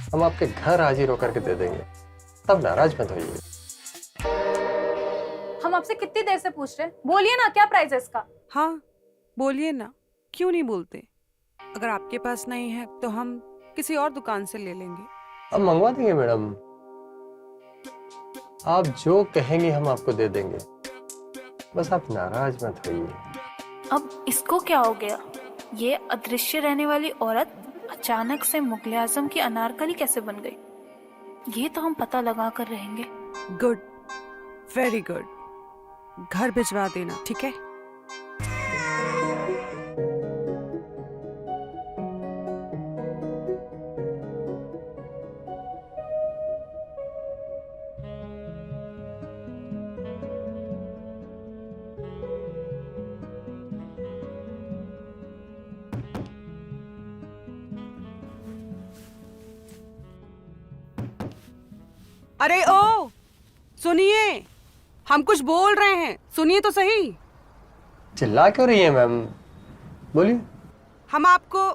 हम आपके घर हाजिर होकर के दे देंगे, तब नाराज मत होइए। हम आपसे कितनी देर से पूछ रहे हैं, बोलिए ना क्या प्राइस है इसका। हाँ बोलिए ना, क्यों नहीं बोलते? अगर आपके पास नहीं है तो हम किसी और दुकान से ले लेंगे। अब मंगवा देंगे मैडम, आप जो कहेंगे हम आपको दे देंगे, बस आप नाराज मत होइए। अब इसको क्या हो गया? ये अदृश्य रहने वाली औरत अचानक से मुगले आजम की अनारकली कैसे बन गई? ये तो हम पता लगा कर रहेंगे। Good, very good. घर भिजवा देना, ठीक है? अरे ओ सुनिए, हम कुछ बोल रहे हैं, सुनिए तो सही। चिल्ला क्यों रही है मैम, बोलिए। हम आपको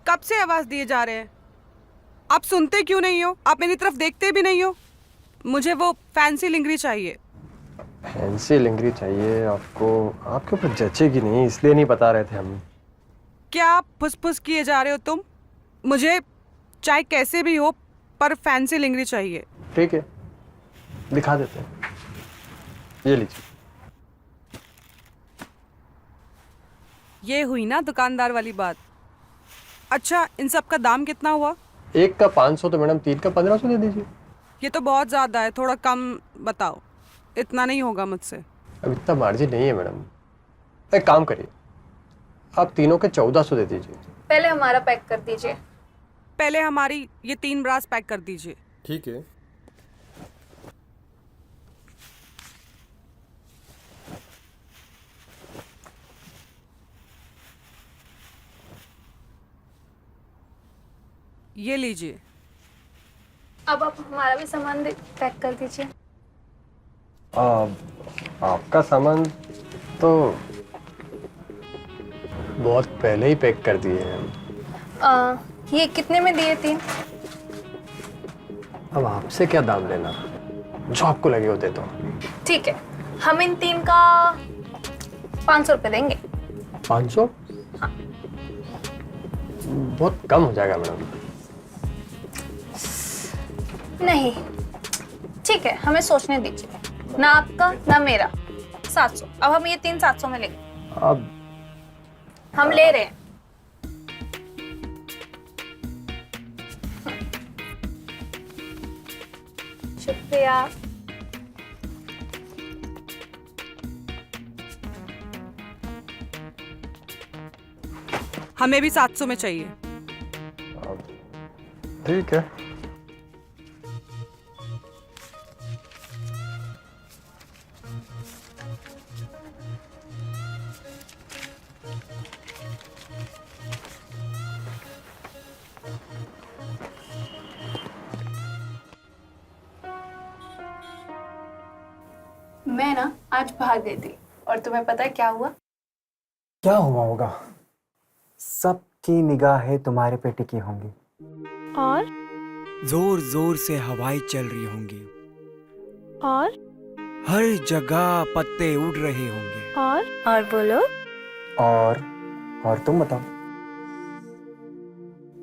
कब से आवाज दिए जा रहे हैं, आप सुनते क्यों नहीं हो? आप मेरी तरफ देखते भी नहीं हो। मुझे वो फैंसी लिंगरी चाहिए। फैंसी लिंगरी चाहिए आपको? आपके ऊपर जचेगी नहीं, इसलिए नहीं बता रहे थे हम। क्या फुसफुस किए जा रहे हो तुम? मुझे चाहे कैसे भी हो पर फैंसी लिंगरी चाहिए। ठीक है, दिखा देते हैं, ये लीजिए। ये हुई ना दुकानदार वाली बात। अच्छा, इन सब का दाम कितना हुआ? एक का 500 तो मैडम, तीन का 1500 दे दीजिए। ये तो बहुत ज्यादा है, थोड़ा कम बताओ। इतना नहीं होगा मुझसे। अब इतना मार्जिन नहीं है मैडम, एक काम करिए, आप तीनों के 1400 दे दीजिए। पहले हमारा पैक कर दीजिए। पहले हमारी ये 3 ब्रास पैक कर दीजिए। ठीक है। ये लीजिए। अब आप हमारा भी सामान पैक कर दीजिए। आपका सामान तो बहुत पहले ही पैक कर दिए हैं हम। ये कितने में दिए 3? अब आपसे क्या दाम लेना, जो आपको लगे वो दे दो। ठीक है, हम इन 3 का 500 रुपये देंगे। 500? हाँ। बहुत कम हो जाएगा मैडम। नहीं, ठीक है, हमें सोचने दीजिए। ना आपका ना मेरा, 700। अब हम ये 3 700 में लेंगे। अब हम ले रहे हैं। शुक्रिया। हमें भी 700 में चाहिए। ठीक है। मैं ना आज बाहर गई थी और तुम्हें पता है क्या हुआ? क्या हुआ होगा? सबकी निगाहें तुम्हारे पे टिकी होंगी और जोर जोर से हवाएं चल रही होंगी, और हर जगह पत्ते उड़ रहे होंगे। और बोलो। और तुम बताओ।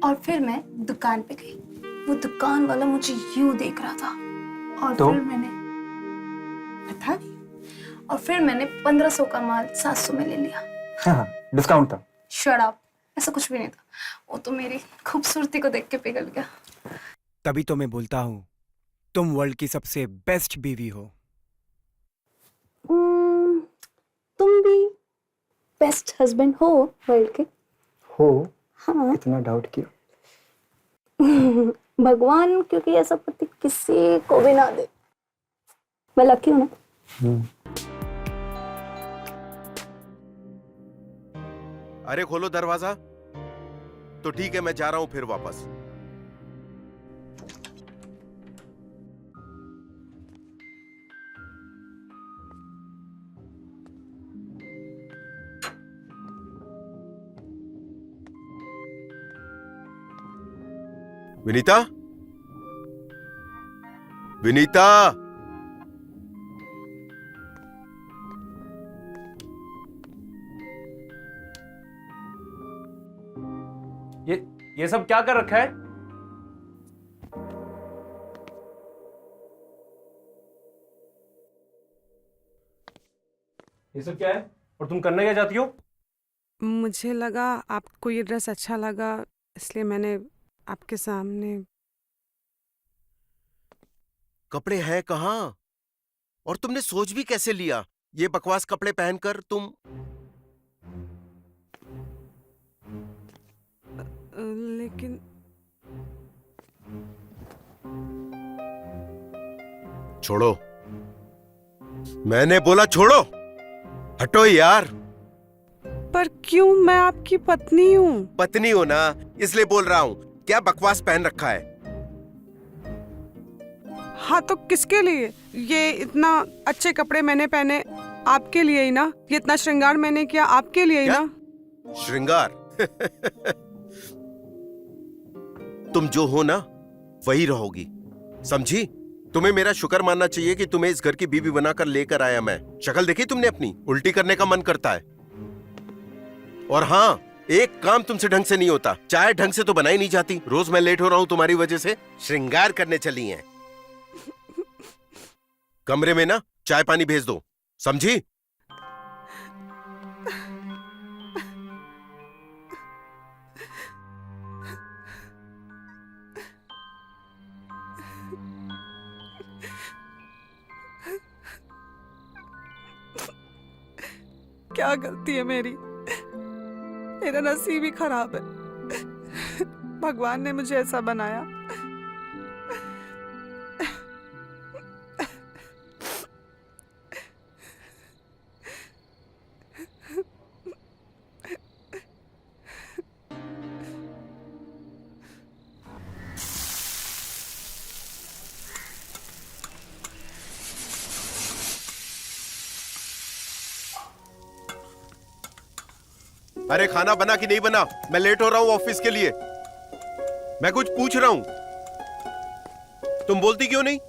और फिर मैं दुकान पे गई, वो दुकान वाला मुझे यूं देख रहा था और तो? फिर मैंने बता दी, और फिर मैंने 1500 का माल 700 में ले लिया। हाँ, डिस्काउंट था। शट अप, ऐसा कुछ भी नहीं था। वो तो मेरी खूबसूरती को देख के पिघल गया। तभी तो मैं बोलता हूँ तुम वर्ल्ड की सबसे बेस्ट बीवी हो। तुम भी बेस्ट हस्बैंड हो वर्ल्ड के। हो? हाँ। इतना डाउट क्यों? भगवान क्योंकि ऐसा पति किसी को भी ना दे। मैं लकी हूँ ना। अरे खोलो दरवाजा। तो ठीक है, मैं जा रहा हूं फिर वापस। विनीता, विनीता, ये सब क्या कर रखा है? ये सब क्या है और तुम करना क्या चाहती हो? मुझे लगा आपको ये ड्रेस अच्छा लगा, इसलिए मैंने आपके सामने। कपड़े हैं कहाँ? और तुमने सोच भी कैसे लिया ये बकवास कपड़े पहनकर तुम? लेकिन छोड़ो, मैंने बोला छोड़ो, हटो यार। पर क्यों? मैं आपकी पत्नी हूँ। पत्नी हो ना, इसलिए बोल रहा हूँ। क्या बकवास पहन रखा है? हाँ तो किसके लिए? ये इतना अच्छे कपड़े मैंने पहने आपके लिए ही ना। ये इतना श्रृंगार मैंने किया आपके लिए ही क्या? ना। श्रृंगार? तुम जो हो ना वही रहोगी, समझी? तुम्हें मेरा शुक्र मानना चाहिए कि तुम्हें इस घर की बीवी बनाकर लेकर आया मैं। शक्ल देखी तुमने अपनी? उल्टी करने का मन करता है। और हाँ, एक काम तुमसे ढंग से नहीं होता। चाय ढंग से तो बनाई नहीं जाती। रोज मैं लेट हो रहा हूं तुम्हारी वजह से। श्रृंगार करने चली हैं। कमरे में ना चाय पानी भेज दो, समझी? क्या गलती है मेरी? मेरा नसीब ही खराब है। भगवान ने मुझे ऐसा बनाया। अरे खाना बना कि नहीं बना? मैं लेट हो रहा हूं ऑफिस के लिए। मैं कुछ पूछ रहा हूं, तुम बोलती क्यों नहीं?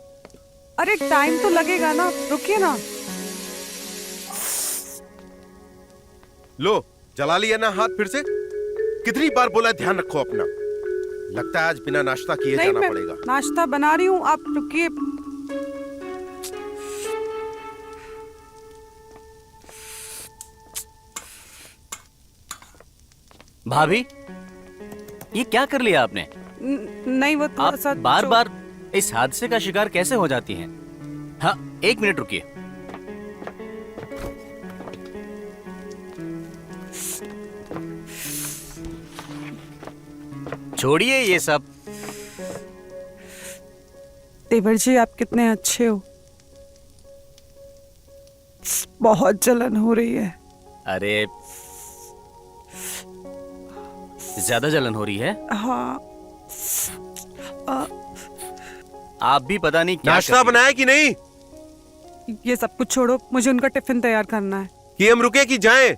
अरे टाइम तो लगेगा ना, रुकिए ना। लो, जला लिया ना हाथ फिर से? कितनी बार बोला ध्यान रखो अपना। लगता है आज बिना नाश्ता किए नहीं, जाना मैं पड़ेगा। नाश्ता बना रही हूँ, आप रुकिए। भाभी, ये क्या कर लिया आपने? नहीं, वो थोड़ा आप सा बार बार इस हादसे का शिकार कैसे हो जाती हैं? हाँ, 1 मिनट रुकिए। छोड़िए ये सब। देवर जी, आप कितने अच्छे हो। बहुत जलन हो रही है। अरे, ज्यादा जलन हो रही है? हाँ। आप भी पता नहीं क्या नाश्ता बनाया कि नहीं? ये सब कुछ छोड़ो, मुझे उनका टिफिन तैयार करना है। कि हम रुके कि जाएं?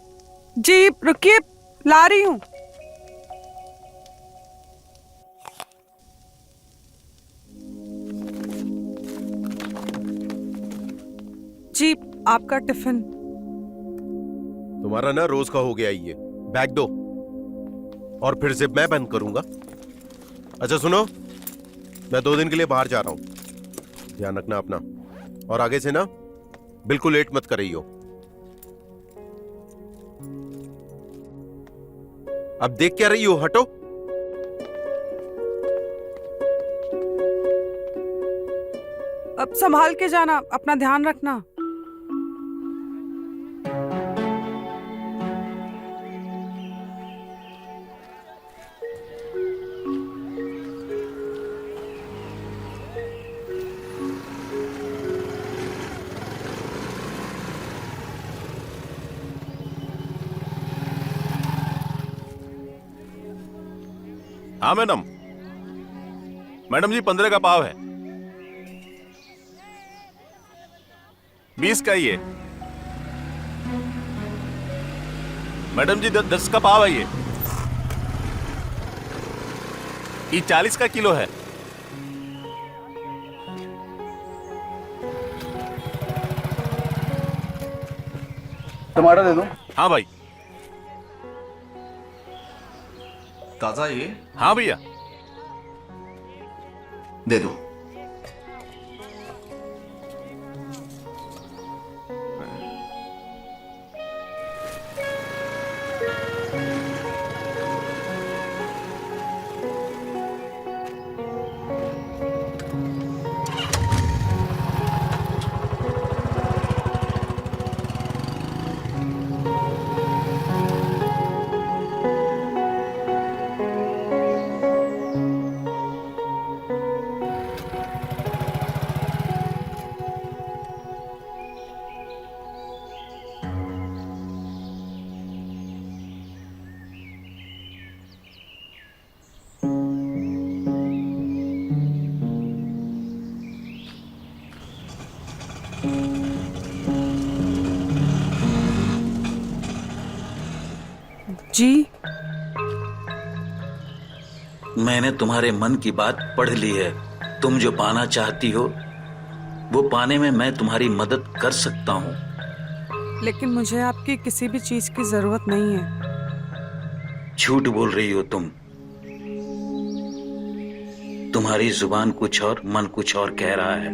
जी रुकिए, ला रही हूँ। जी, आपका टिफिन। तुम्हारा ना रोज का हो गया ये। बैग दो और फिर जिप मैं बंद करूंगा। अच्छा सुनो, मैं 2 दिन के लिए बाहर जा रहा हूं। ध्यान रखना अपना, और आगे से ना बिल्कुल लेट मत करियो। अब देख क्या रही हो? हटो। अब संभाल के जाना, अपना ध्यान रखना। हाँ मैडम। मैडम जी 15 का पाव है। 20 का ये। मैडम जी 10 का पाव है ये। 40 का किलो है। टमाटर दे दो। हाँ भाई। ताजा ये? हाँ भैया। दे दो। जी मैंने तुम्हारे मन की बात पढ़ ली है। तुम जो पाना चाहती हो वो पाने में मैं तुम्हारी मदद कर सकता हूँ। लेकिन मुझे आपकी किसी भी चीज की जरूरत नहीं है। झूठ बोल रही हो तुम। तुम्हारी जुबान कुछ और मन कुछ और कह रहा है।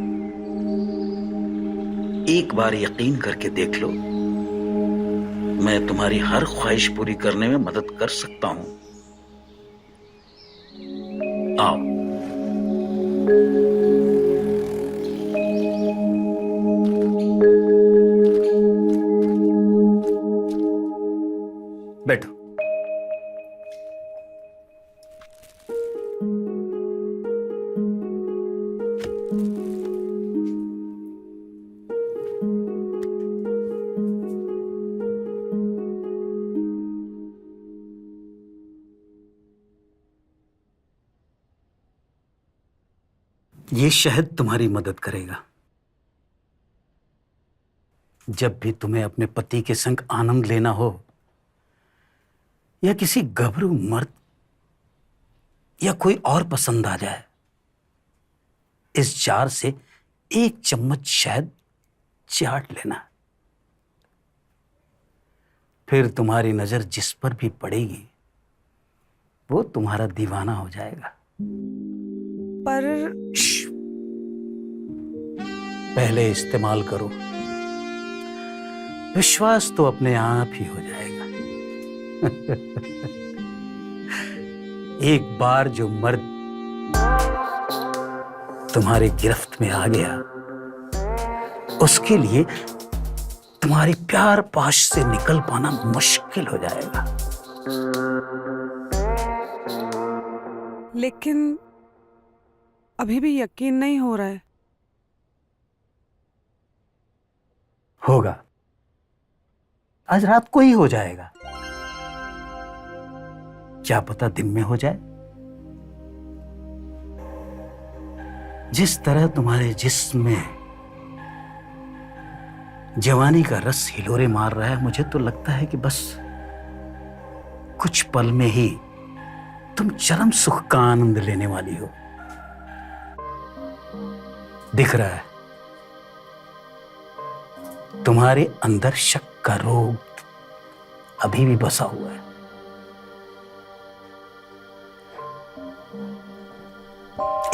एक बार यकीन करके देख लो, मैं तुम्हारी हर ख्वाहिश पूरी करने में मदद कर सकता हूं। आओ। बैठो। ये शहद तुम्हारी मदद करेगा। जब भी तुम्हें अपने पति के संग आनंद लेना हो या किसी गभरू मर्द या कोई और पसंद आ जाए, इस जार से एक चम्मच शहद चाट लेना। फिर तुम्हारी नजर जिस पर भी पड़ेगी वो तुम्हारा दीवाना हो जाएगा। पर पहले इस्तेमाल करो, विश्वास तो अपने आप ही हो जाएगा। एक बार जो मर्द तुम्हारी गिरफ्त में आ गया, उसके लिए तुम्हारी प्यार पाश से निकल पाना मुश्किल हो जाएगा। लेकिन अभी भी यकीन नहीं हो रहा है। होगा, आज रात को ही हो जाएगा। क्या पता दिन में हो जाए। जिस तरह तुम्हारे जिस्म में जवानी का रस हिलोरे मार रहा है, मुझे तो लगता है कि बस कुछ पल में ही तुम चरम सुख का आनंद लेने वाली हो। दिख रहा है तुम्हारे अंदर शक का रोग अभी भी बसा हुआ है।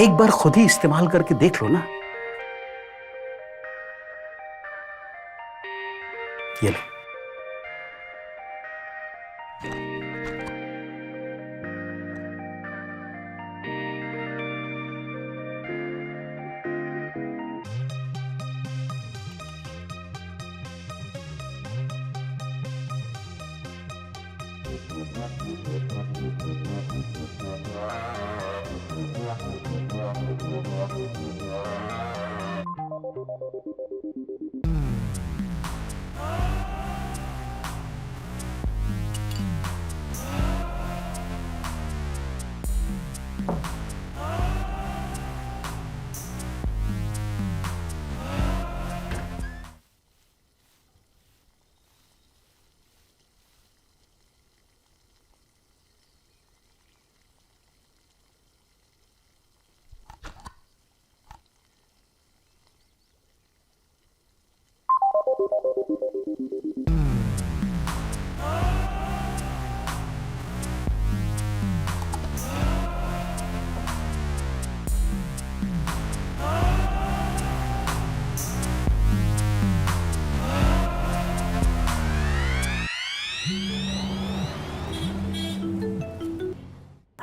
एक बार खुद ही इस्तेमाल करके देख लो ना। ये लो।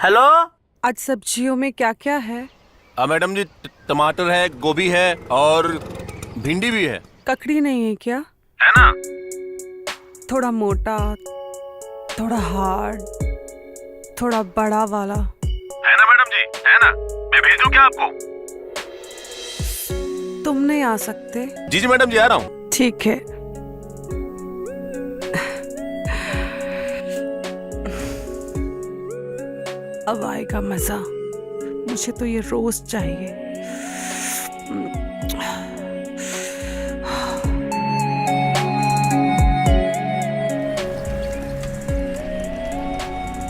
हेलो। आज सब्जियों में क्या क्या है? मैडम जी, टमाटर है, गोभी है और भिंडी भी है। ककड़ी नहीं है क्या? है ना। थोड़ा मोटा, थोड़ा हार्ड, थोड़ा बड़ा वाला। है ना मैडम जी, है ना। मैं भेजूं क्या आपको? तुम नहीं आ सकते? जी जी मैडम जी, आ रहा हूँ। ठीक है। अब आएगा मजा। मुझे तो ये रोज चाहिए।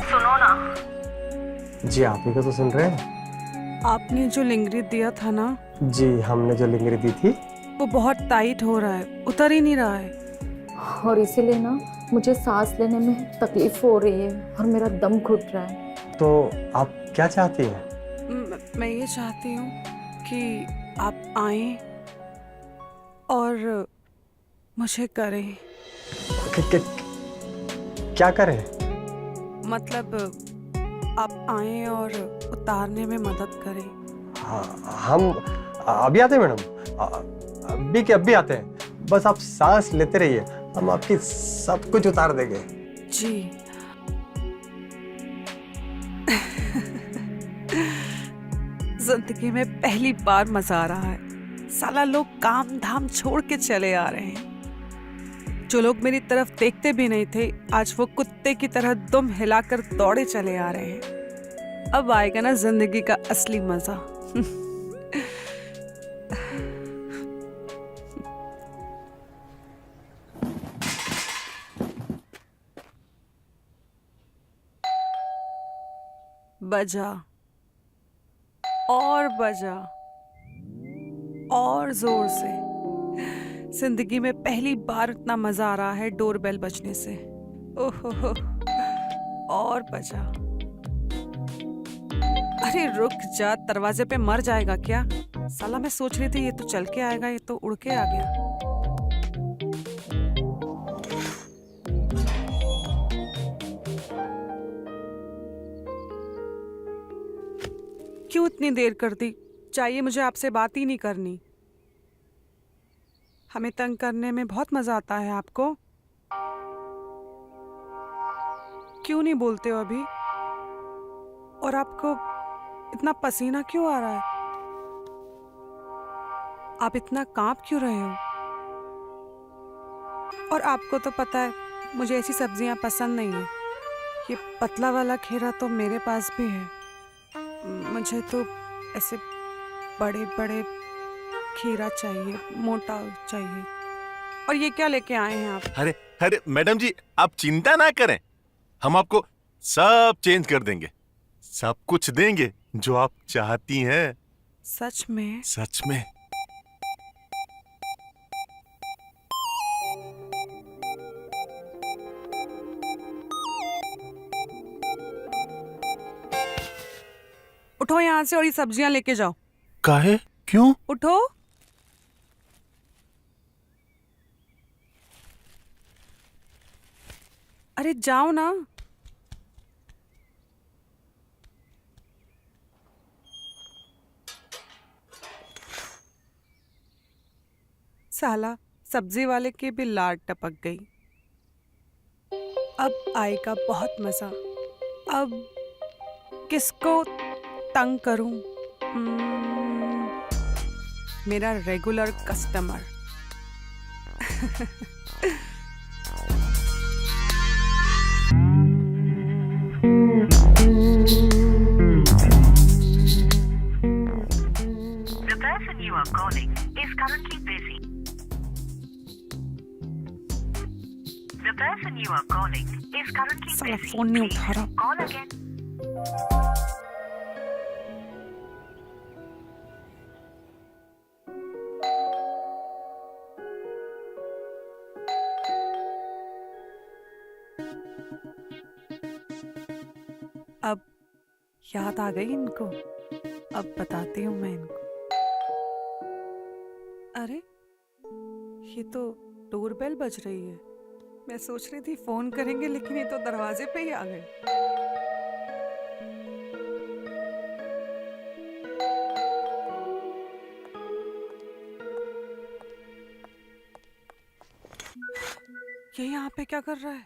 सुनो ना। जी आप ही को तो सुन रहे हैं। आपने जो लिंगरी दिया था ना, जी हमने जो लिंगरी दी थी वो बहुत टाइट हो रहा है, उतर ही नहीं रहा है। और इसीलिए ना मुझे सांस लेने में तकलीफ हो रही है और मेरा दम घुट रहा है। तो आप क्या चाहती हैं? मैं ये चाहती हूँ कि आप आएं और मुझे करें। क्या करें? मतलब आप आएं और उतारने में मदद करें। हम अभी आते हैं मैडम, अभी के अभी आते हैं। बस आप सांस लेते रहिए, हम आपकी सब कुछ उतार देंगे। जी। जिंदगी में पहली बार मजा आ रहा है। साला लोग काम धाम छोड़ के चले आ रहे हैं। जो लोग मेरी तरफ देखते भी नहीं थे, आज वो कुत्ते की तरह दुम हिलाकर दौड़े चले आ रहे हैं। अब आएगा ना जिंदगी का असली मजा। बजा और बजा और जोर से। जिंदगी में पहली बार इतना मजा आ रहा है डोरबेल बजने से। ओहो, और बजा। अरे रुक जा, दरवाजे पे मर जाएगा क्या? साला मैं सोच रही थी ये तो चल के आएगा, ये तो उड़ के आ गया। क्यों इतनी देर कर दी? चाहिए मुझे आपसे बात ही नहीं करनी। हमें तंग करने में बहुत मजा आता है आपको। क्यों नहीं बोलते हो अभी? और आपको इतना पसीना क्यों आ रहा है? आप इतना कांप क्यों रहे हो? और आपको तो पता है मुझे ऐसी सब्जियां पसंद नहीं है। ये पतला वाला खीरा तो मेरे पास भी है। मुझे तो ऐसे बड़े बड़े खीरा चाहिए, मोटा चाहिए। और ये क्या लेके आए हैं आप? अरे अरे मैडम जी, आप चिंता ना करें, हम आपको सब चेंज कर देंगे, सब कुछ देंगे जो आप चाहती हैं। सच में? सच में। उठो यहाँ से और ये सब्जियां लेके जाओ। काहे? क्यों? उठो। अरे जाओ ना। साला सब्जी वाले की भी लाड टपक गई। अब आएगा बहुत मजा। अब किसको तंग करूं? मेरा regular customer. The person you are calling is currently busy. The person you are calling is currently साला busy. फोन नहीं उठा रहा। Call again. अब याद आ गई इनको। अब बताती हूँ मैं इनको। अरे ये तो डोरबेल बज रही है। मैं सोच रही थी फोन करेंगे, लेकिन ये तो दरवाजे पे ही आ गए। ये यहाँ पे क्या कर रहा है?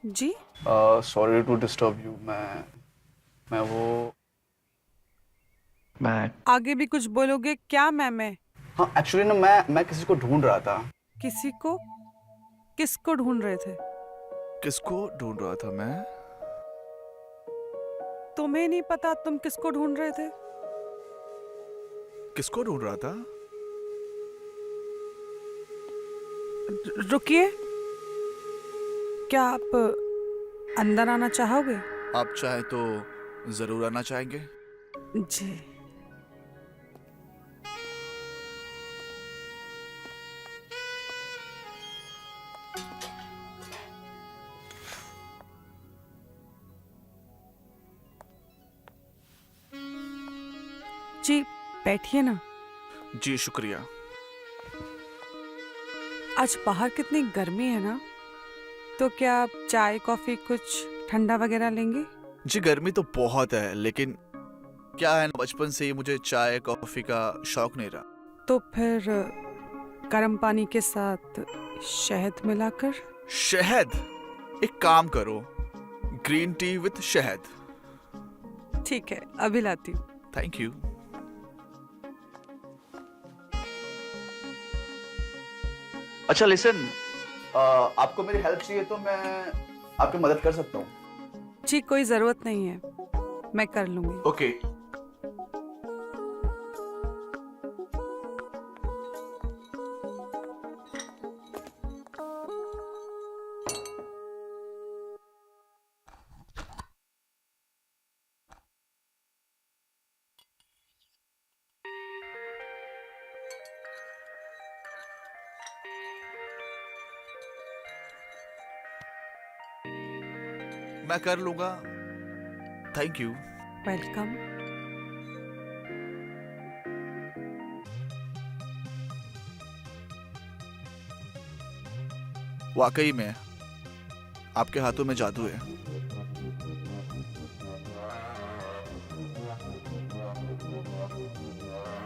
जी सॉरी टू डिस्टर्ब यू। मैं आगे भी कुछ बोलोगे क्या? मैं हाँ एक्चुअली ना मैं किसी को ढूंढ रहा था। किसी को? किसको ढूंढ रहे थे? किसको ढूंढ रहा था मैं? तुम्हें नहीं पता तुम किसको ढूंढ रहे थे? किसको ढूंढ रहा था? रुकिए, क्या आप अंदर आना चाहोगे? आप चाहे तो जरूर आना चाहेंगे। जी। जी बैठिए ना। जी शुक्रिया। आज बाहर कितनी गर्मी है ना, तो क्या आप चाय कॉफी कुछ ठंडा वगैरह लेंगे? जी गर्मी तो बहुत है, लेकिन क्या है ना, बचपन से ही मुझे चाय कॉफी का शौक नहीं रहा। तो फिर गर्म पानी के साथ शहद मिलाकर। शहद? एक काम करो, ग्रीन टी विथ शहद। ठीक है, अभी लाती हूँ। Thank you. अच्छा लिसन, आपको मेरी हेल्प चाहिए तो मैं आपकी मदद कर सकता हूँ। जी कोई जरूरत नहीं है, मैं कर लूंगी। ओके। मैं कर लूंगा। Thank you. वेलकम। वाकई में आपके हाथों में जादू है।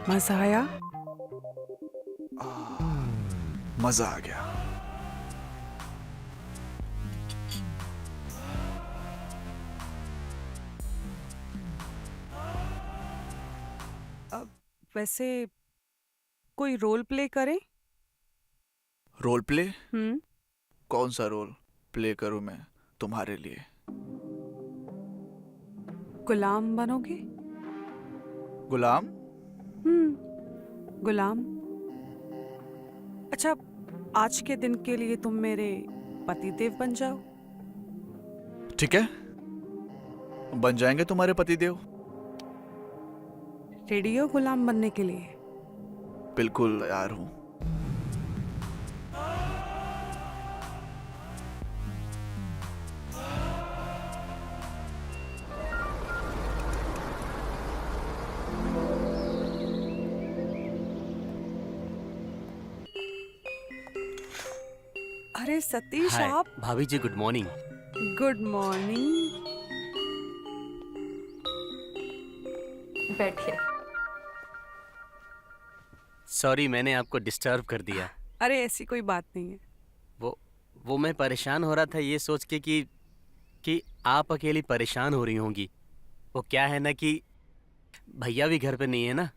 मजा आया? मजा आ गया। वैसे कोई रोल प्ले करें? Role play? कौन सा रोल प्ले करूं मैं तुम्हारे लिए? गुलाम बनोगे? गुलाम? गुलाम। अच्छा, आज के दिन के लिए तुम मेरे पतिदेव बन जाओ। ठीक है, बन जाएंगे तुम्हारे पतिदेव। रेडी हो गुलाम बनने के लिए? बिल्कुल तैयार हूं। अरे सतीश हाय आप। भाभी जी, गुड मॉर्निंग। Good morning. बैठिए। सॉरी, मैंने आपको डिस्टर्ब कर दिया। अरे ऐसी कोई बात नहीं है। वो मैं परेशान हो रहा था ये सोच के कि आप अकेली परेशान हो रही होंगी। वो क्या है ना कि भैया भी घर पे नहीं है ना।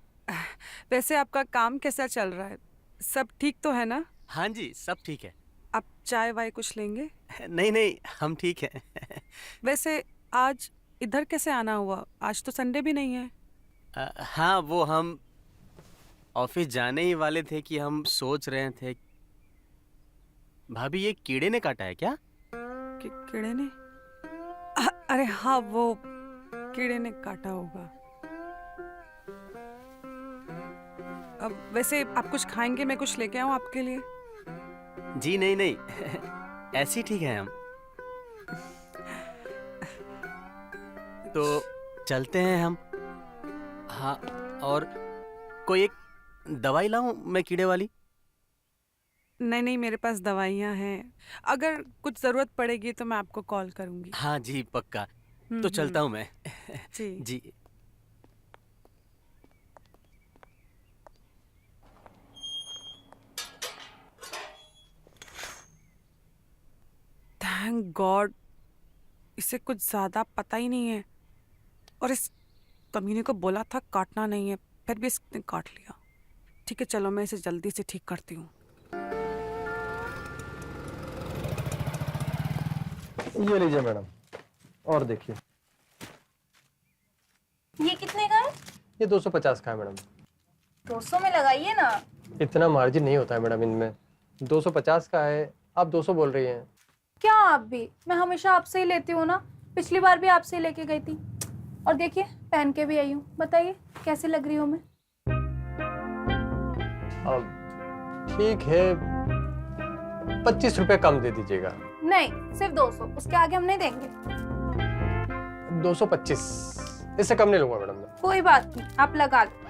वैसे आपका काम कैसा चल रहा है? सब ठीक तो है ना? हाँ जी, सब ठीक है। आप चाय वाय कुछ लेंगे? नहीं, हम ठीक है। वैसे आज इधर कैसे आना हुआ? आज तो संडे भी नहीं है। हाँ, वो हम ऑफिस जाने ही वाले थे कि हम सोच रहे थे। भाभी, ये कीड़े ने काटा है क्या? कीड़े ने? अरे हाँ, वो कीड़े ने काटा होगा। अब वैसे आप कुछ खाएंगे? मैं कुछ लेके आऊं आपके लिए? जी नहीं, ऐसे ही ठीक है हम। तो चलते हैं हम। हाँ, और कोई एक दवाई लाऊं मैं कीड़े वाली? नहीं, मेरे पास दवाइयाँ हैं। अगर कुछ जरूरत पड़ेगी तो मैं आपको कॉल करूंगी। हाँ जी, पक्का। तो चलता हूँ मैं। जी। जी। थैंक गॉड इसे कुछ ज़्यादा पता ही नहीं है, और इस कमीने को बोला था काटना नहीं है, फिर भी इसने काट लिया। ठीक है चलो मैं इसे जल्दी से ठीक करती हूँ। ये लीजिए मैडम, और देखिए। ये कितने का है? ये 250 का है मैडम। 200 में लगाइए ना। इतना मार्जिन नहीं होता है मैडम इनमें। 250 का है, आप 200 बोल रही हैं। क्या आप भी? मैं हमेशा आपसे ही लेती हूँ ना, पिछली बार भी आपसे ही लेके गई थी। और देखिए पहन के भी आई हूँ, बताइए कैसी लग रही हूँ मैं? अब ठीक है, 25 रुपए कम दे दीजिएगा। नहीं, सिर्फ 200, उसके आगे हम नहीं देंगे। 225, इससे कम नहीं लूंगा मैडम मैं। कोई बात नहीं, आप लगा लो।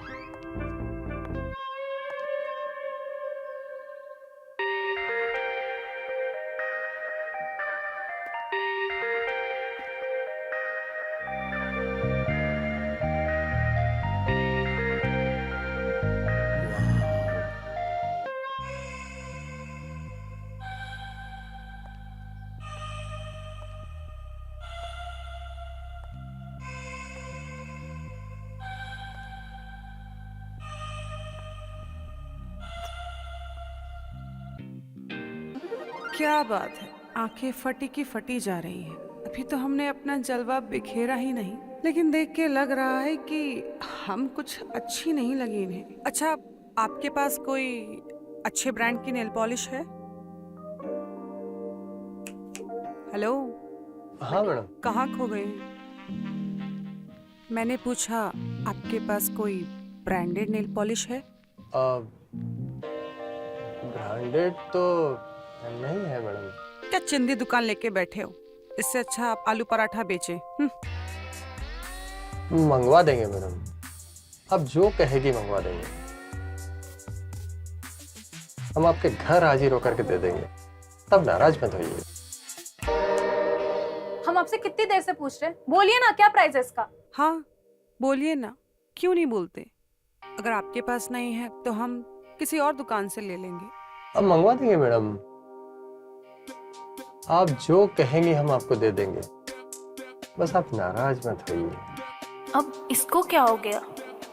क्या बात है, आंखें फटी की फटी जा रही हैं। अभी तो हमने अपना जलवा बिखेरा ही नहीं, लेकिन देख के लग रहा है कि हम कुछ अच्छी नहीं लगी इन्हें। अच्छा, आपके पास कोई अच्छे ब्रांड की नेल पॉलिश है? हेलो। हाँ मैडम। कहाँ खो गए? मैंने पूछा आपके पास कोई ब्रांडेड नेल पॉलिश है? ब्रांडेड तो नहीं है मैडम। क्या चिंदी दुकान लेके बैठे हो? इससे अच्छा आप आलू पराठा बेचे। मंगवा देंगे मैडम, अब जो कहेगी मंगवा देंगे। हम आपके घर हाजिर होकर के दे देंगे, तब नाराज मत होइए। हम आपसे कितनी देर से पूछ रहे हैं, बोलिए ना क्या प्राइस है इसका? हाँ बोलिए ना, क्यों नहीं बोलते? अगर आपके पास नहीं है तो हम किसी और दुकान से ले लेंगे। अब मंगवा देंगे मैडम, आप जो कहेंगे हम आपको दे देंगे, बस आप नाराज मत होइए। अब इसको क्या हो गया?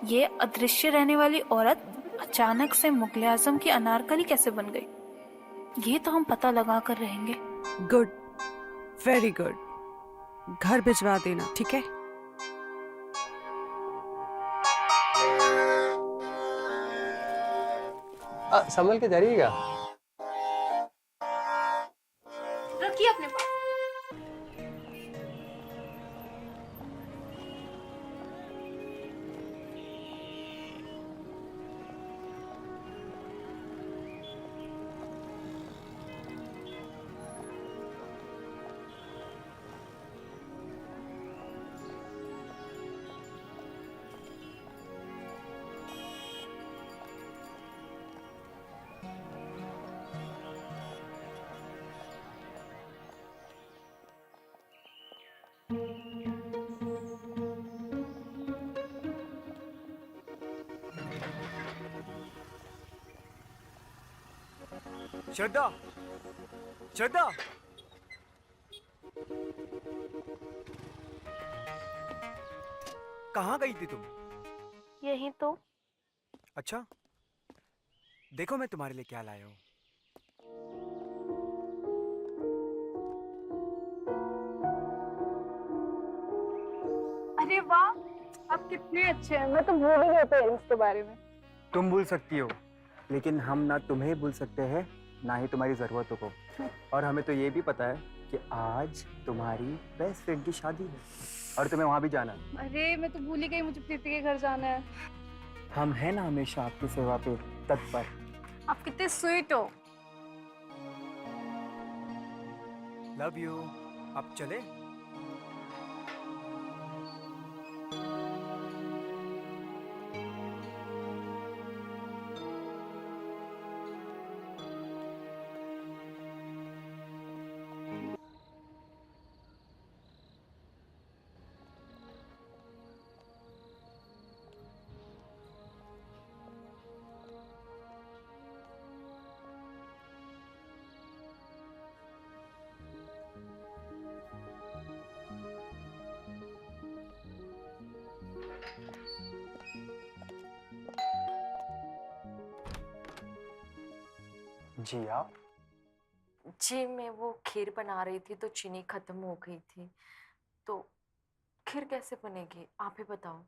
ये अदृश्य रहने वाली औरत अचानक से मुगले आजम की अनारकली कैसे बन गई? ये तो हम पता लगा कर रहेंगे। Good, very good. घर भिजवा देना, ठीक है? संभल के जाइएगा। रखिए अपने पास। श्रद्धा, श्रद्धा, कहाँ गई थी तुम? यही तो। अच्छा, देखो मैं तुम्हारे लिए क्या लाया हूँ। अरे वाह, आप कितने अच्छे हैं, मैं तो भूल ही गई थी इसके बारे में। तुम भूल सकती हो, लेकिन हम ना तुम्हें भूल सकते हैं ना ही तुम्हारी ज़रूरतों को। और हमें तो ये भी पता है कि आज तुम्हारी बेस्ट फ्रेंड की शादी है और तुम्हें वहाँ भी जाना है। अरे मैं तो भूल ही गई, मुझे प्रीति के घर जाना है। हम हैं ना हमेशा आपकी सेवा पे तत्पर। आप कितने स्वीट हो। Love you. अब चले? जी आप? जी मैं वो खीर बना रही थी तो चीनी खत्म हो गई थी, तो खीर कैसे बनेगी आप ही बताओ।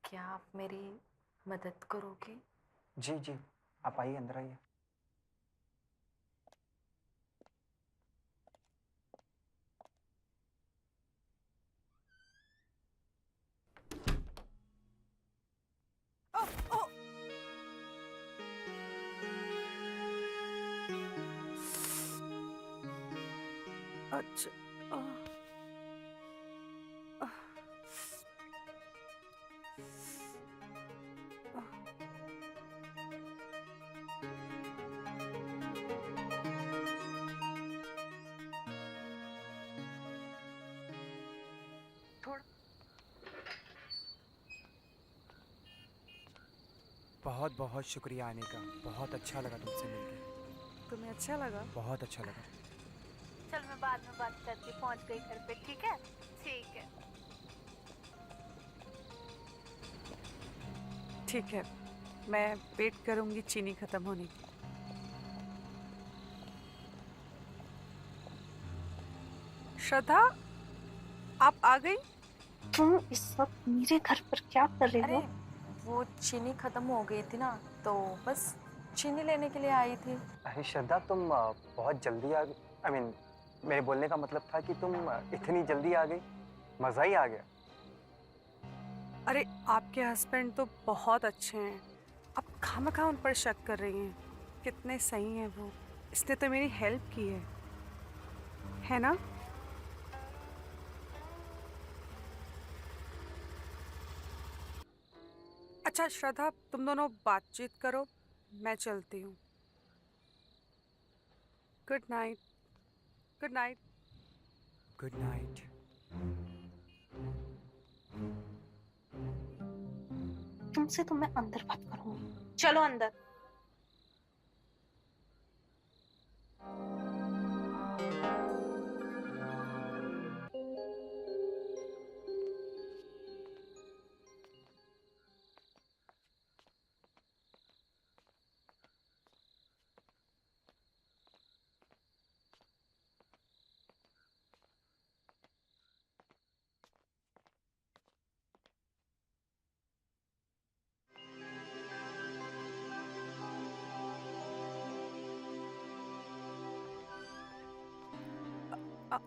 क्या आप मेरी मदद करोगे? जी जी, आप आइए, अंदर आइए। अच्छा बहुत बहुत शुक्रिया आने का, बहुत अच्छा लगा तुमसे मिलके, तुम्हें अच्छा लगा? बहुत अच्छा लगा। चल मैं बाद में बात करती हूँ, पहुँच गई घर पे। ठीक है? ठीक है। ठीक है, मैं वेट करूंगी चीनी खत्म होने की। श्रद्धा, आप आ गई? तुम इस वक्त मेरे घर पर क्या कर रही हो? वो चीनी खत्म हो गई थी ना, तो बस चीनी लेने के लिए आई थी। अरे श्रद्धा, तुम बहुत जल्दी आ गई। मेरे बोलने का मतलब था कि तुम इतनी जल्दी आ गई, मज़ा ही आ गया। अरे आपके हस्बैंड तो बहुत अच्छे हैं, आप खामखा उन पर शक कर रही हैं। कितने सही हैं वो, इसने तो मेरी हेल्प की है ना? अच्छा श्रद्धा, तुम दोनों बातचीत करो, मैं चलती हूँ। Good night. Good night. Good night. तुमसे तो मैं अंदर बात करूंगी। चलो अंदर।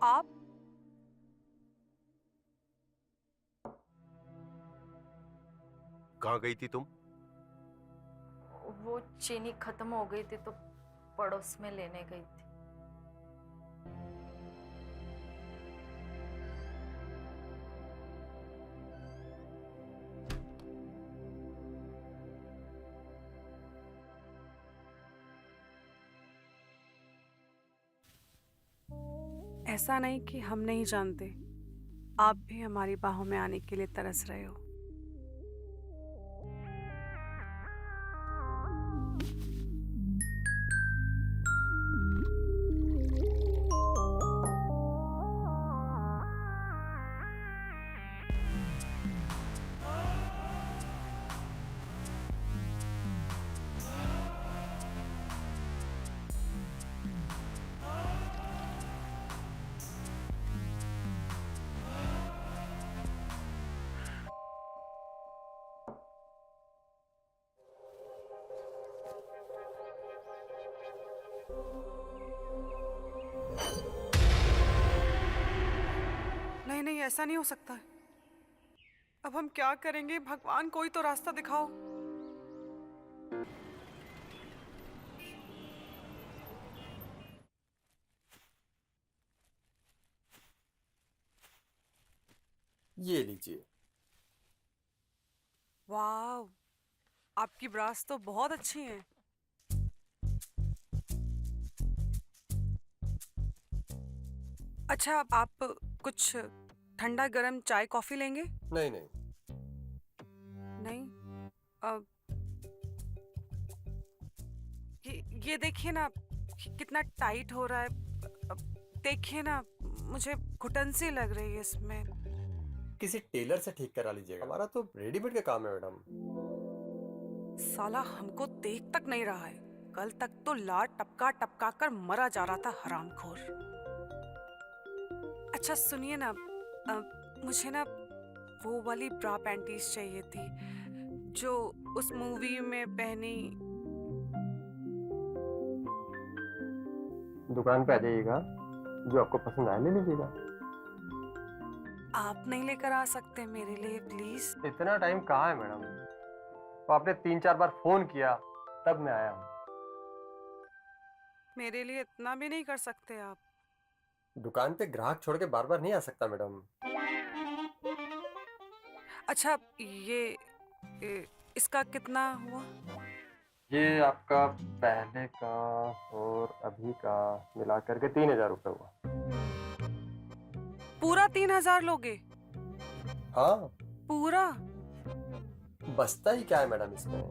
आप कहाँ गई थी तुम? वो चीनी खत्म हो गई थी तो पड़ोस में लेने गई थी। ऐसा नहीं कि हम नहीं जानते, आप भी हमारी बाहों में आने के लिए तरस रहे हो। नहीं नहीं, ऐसा नहीं हो सकता है। अब हम क्या करेंगे? भगवान, कोई तो रास्ता दिखाओ। ये लीजिए। वाह, आपकी ब्रास तो बहुत अच्छी हैं। अच्छा, आप कुछ ठंडा गरम चाय कॉफी लेंगे? नहीं नहीं। नहीं? अब ये देखिए ना, कितना टाइट हो रहा है। अब देखिए ना, मुझे घुटन सी लग रही है इसमें। किसी टेलर से ठीक करा लीजिएगा, हमारा तो रेडीमेड का काम है मैडम। साला हमको देख तक नहीं रहा है, कल तक तो लार टपका टपका कर मरा जा रहा था हरामखोर। अच्छा सुनिए ना, मुझे ना वो वाली ब्रा पैंटीज चाहिए थी जो उस मूवी में पहनी। दुकान पे आ जाइएगा, जो आपको पसंद आए ले लीजिएगा। आप नहीं लेकर आ सकते मेरे लिए प्लीज? इतना टाइम कहाँ है मैडम, तो आपने 3-4 बार फोन किया तब मैं आया हूँ। मेरे लिए इतना भी नहीं कर सकते आप? दुकान पे ग्राहक छोड़ के बार बार नहीं आ सकता मैडम। अच्छा इसका कितना हुआ? ये आपका पहले का और अभी का मिला करके 3000 रुपये हुआ। पूरा 3000 लोगे? हाँ, पूरा? बचता ही क्या है मैडम इसमें।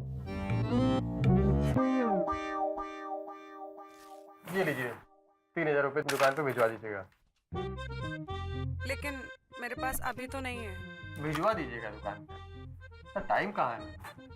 ये लीजिए 3000 रुपये दुकान पे भिजवा दीजिएगा। लेकिन मेरे पास अभी तो नहीं है। भिजवा दीजिएगा दुकान पे। टाइम कहाँ है?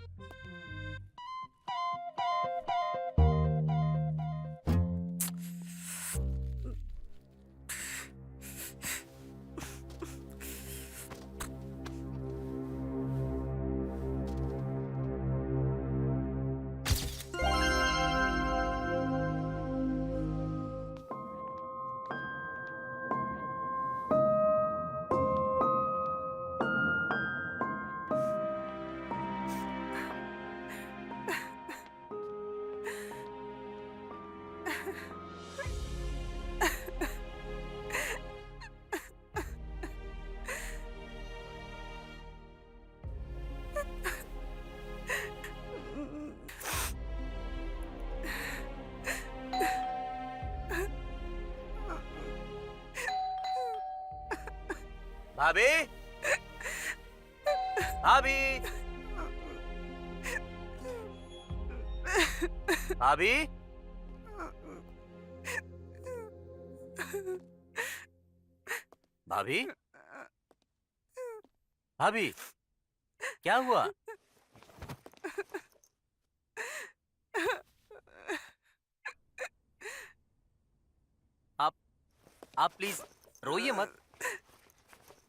भाभी, भाभी, भाभी, भाभी, भाभी, क्या हुआ? आप प्लीज रोइए मत,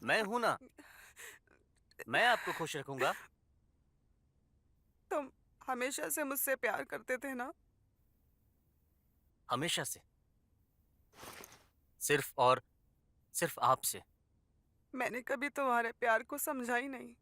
मैं हूं ना, मैं आपको खुश रखूंगा। तुम हमेशा से मुझसे प्यार करते थे ना? हमेशा से, सिर्फ और सिर्फ आपसे। मैंने कभी तुम्हारे प्यार को समझा ही नहीं।